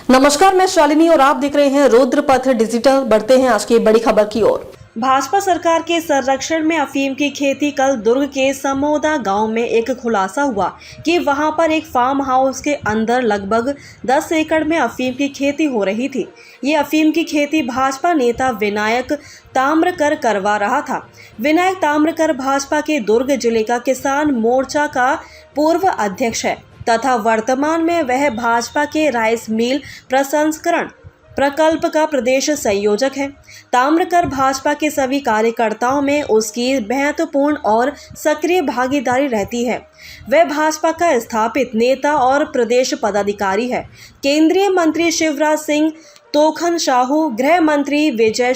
नमस्कार, मैं शालिनी और आप देख रहे हैं रुद्रपथ डिजिटल। बढ़ते हैं आज की बड़ी खबर की ओर। भाजपा सरकार के संरक्षण में अफीम की खेती। कल दुर्ग के समोदा गांव में एक खुलासा हुआ कि वहां पर एक फार्म हाउस के अंदर लगभग 10 एकड़ में अफीम की खेती हो रही थी। ये अफीम की खेती भाजपा नेता विनायक ताम्रकर करवा रहा था। विनायक ताम्रकर भाजपा के दुर्ग जिले का किसान मोर्चा का पूर्व अध्यक्ष है तथा वर्तमान में वह भाजपा के राइस मिल प्रसंस्करण प्रकल्प का प्रदेश संयोजक है। ताम्रकर भाजपा के सभी कार्यकर्ताओं में उसकी महत्वपूर्ण और सक्रिय भागीदारी रहती है। वह भाजपा का स्थापित नेता और प्रदेश पदाधिकारी है। केंद्रीय मंत्री शिवराज सिंह तोखन साहू, गृह मंत्री विजय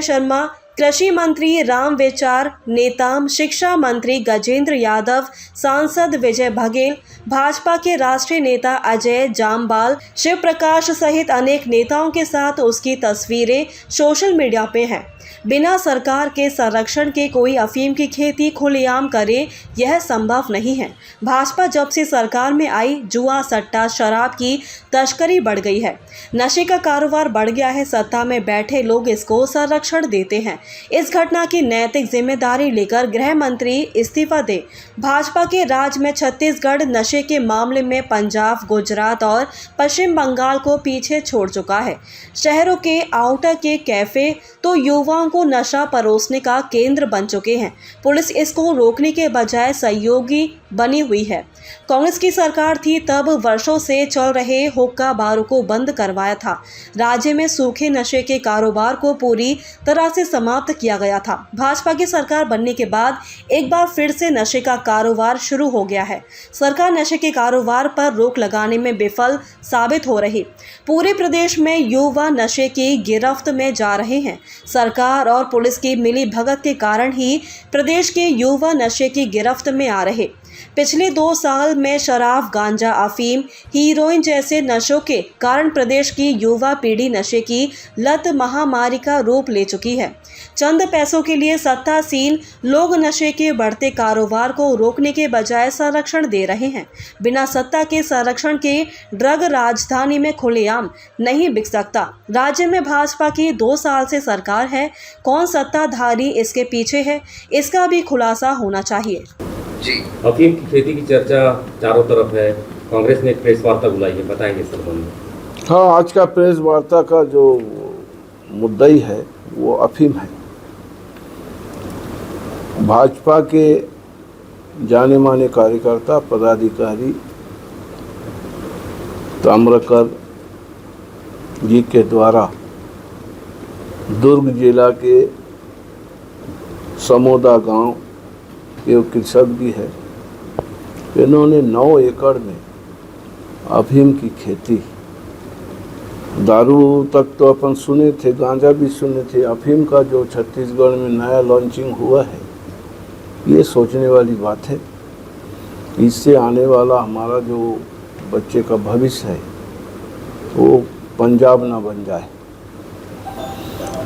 शर्मा, कृषि मंत्री राम विचार नेताम, शिक्षा मंत्री गजेंद्र यादव, सांसद विजय बघेल, भाजपा के राष्ट्रीय नेता अजय जामवाल, शिव प्रकाश सहित अनेक नेताओं के साथ उसकी तस्वीरें सोशल मीडिया पे हैं। बिना सरकार के संरक्षण के कोई अफीम की खेती खुलेआम करे, यह संभव नहीं है। भाजपा जब से सरकार में आई, जुआ, सट्टा, शराब की तस्करी बढ़ गई है। नशे का कारोबार बढ़ गया है। सत्ता में बैठे लोग इसको संरक्षण देते हैं। इस घटना की नैतिक जिम्मेदारी लेकर गृह मंत्री इस्तीफा दे। भाजपा के राज में छत्तीसगढ़ नशे के मामले में पंजाब, गुजरात और पश्चिम बंगाल को पीछे छोड़ चुका है। शहरों के आउटर के कैफे तो युवाओं को नशा परोसने का केंद्र बन चुके हैं। पुलिस इसको रोकने के बजाय सहयोगी बनी हुई है। कांग्रेस की सरकार थी तब वर्षों से चल रहे हुक्का बारों को बंद करवाया था। राज्य में सूखे नशे के कारोबार को पूरी तरह से समाप्त किया गया था। भाजपा की सरकार बनने के बाद एक बार फिर से नशे का कारोबार शुरू हो गया है। सरकार नशे के कारोबार पर रोक लगाने में विफल साबित हो रही। पूरे प्रदेश में युवा नशे की गिरफ्त में जा रहे हैं। सरकार और पुलिस की मिली भगत के कारण ही प्रदेश के युवा नशे की गिरफ्त में आ रहे। पिछले 2 साल में शराब, गांजा, अफीम, हीरोइन जैसे नशों के कारण प्रदेश की युवा पीढ़ी नशे की लत महामारी का रूप ले चुकी है। चंद पैसों के लिए सत्तासीन लोग नशे के बढ़ते कारोबार को रोकने के बजाय संरक्षण दे रहे हैं। बिना सत्ता के संरक्षण के ड्रग राजधानी में खुलेआम नहीं बिक सकता। राज्य में भाजपा की 2 साल से सरकार है। कौन सत्ताधारी इसके पीछे है, इसका भी खुलासा होना चाहिए। अफीम की खेती की चर्चा चारों तरफ है। कांग्रेस ने एक प्रेस वार्ता बुलाई है, बताएंगे इस संबंध में। हाँ, आज का प्रेस वार्ता का जो मुद्दा ही है वो अफीम है। भाजपा के जाने माने कार्यकर्ता, पदाधिकारी ताम्रकर जी के द्वारा दुर्ग जिला के समोदा गांव ये कृषक भी है, इन्होंने 9 एकड़ में अफीम की खेती, दारू तक तो अपन सुने थे, गांजा भी सुने थे, अफीम का जो छत्तीसगढ़ में नया लॉन्चिंग हुआ है, ये सोचने वाली बात है। इससे आने वाला हमारा जो बच्चे का भविष्य है वो पंजाब ना बन जाए,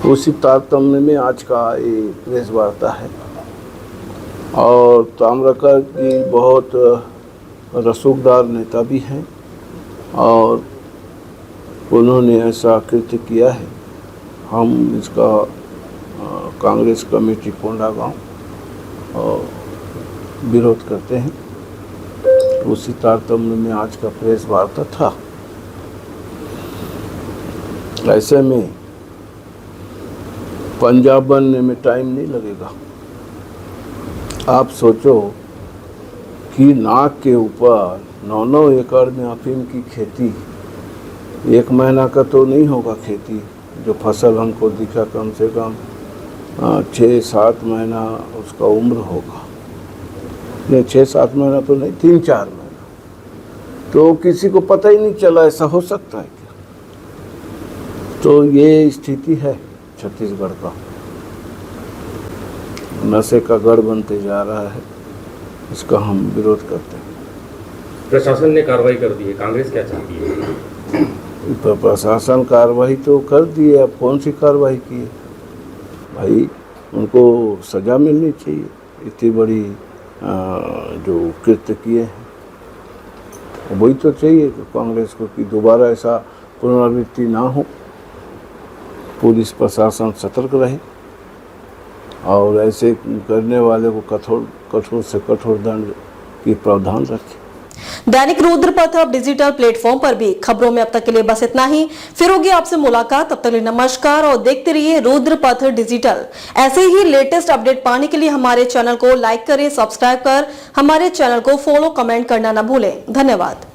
उसी तारतम्य में आज का ये प्रेस वार्ता है। और ताम्रकर जी बहुत रसूखदार नेता भी हैं और उन्होंने ऐसा कृत्य किया है। हम इसका कांग्रेस कमेटी कोंडागांव और विरोध करते हैं। उसी तारतम्य में आज का प्रेस वार्ता था। ऐसे में पंजाब बनने में टाइम नहीं लगेगा। आप सोचो कि नाक के ऊपर 9 एकड़ में अफीम की खेती, 1 महीना का तो नहीं होगा खेती। जो फसल हमको दिखा कम से कम 6-7 महीना उसका उम्र होगा। नहीं, 6-7 महीना तो नहीं, 3-4 महीना। तो किसी को पता ही नहीं चला, ऐसा हो सकता है क्या? तो ये स्थिति है छत्तीसगढ़ का। नशे का गढ़ बनते जा रहा है, इसका हम विरोध करते हैं। प्रशासन ने कार्रवाई कर दी है, कांग्रेस क्या चाहती है? तो प्रशासन कार्रवाई तो कर दी है, अब कौन सी कार्रवाई की है भाई? उनको सज़ा मिलनी चाहिए, इतनी बड़ी जो कृत्य किए हैं। वही तो चाहिए कि कांग्रेस को कि दोबारा ऐसा पुनरावृत्ति ना हो, पुलिस प्रशासन सतर्क रहे और ऐसे करने वाले को कठोर से कठोर दंड की प्रावधान रखे। दैनिक रुद्रपथ अब डिजिटल प्लेटफॉर्म पर भी खबरों में अब तक के लिए बस इतना ही। फिर होगी आपसे मुलाकात, तब तक के लिए नमस्कार और देखते रहिए रुद्रपथ डिजिटल। ऐसे ही लेटेस्ट अपडेट पाने के लिए हमारे चैनल को लाइक करें, सब्सक्राइब कर हमारे चैनल को फॉलो, कमेंट करना न भूलें। धन्यवाद।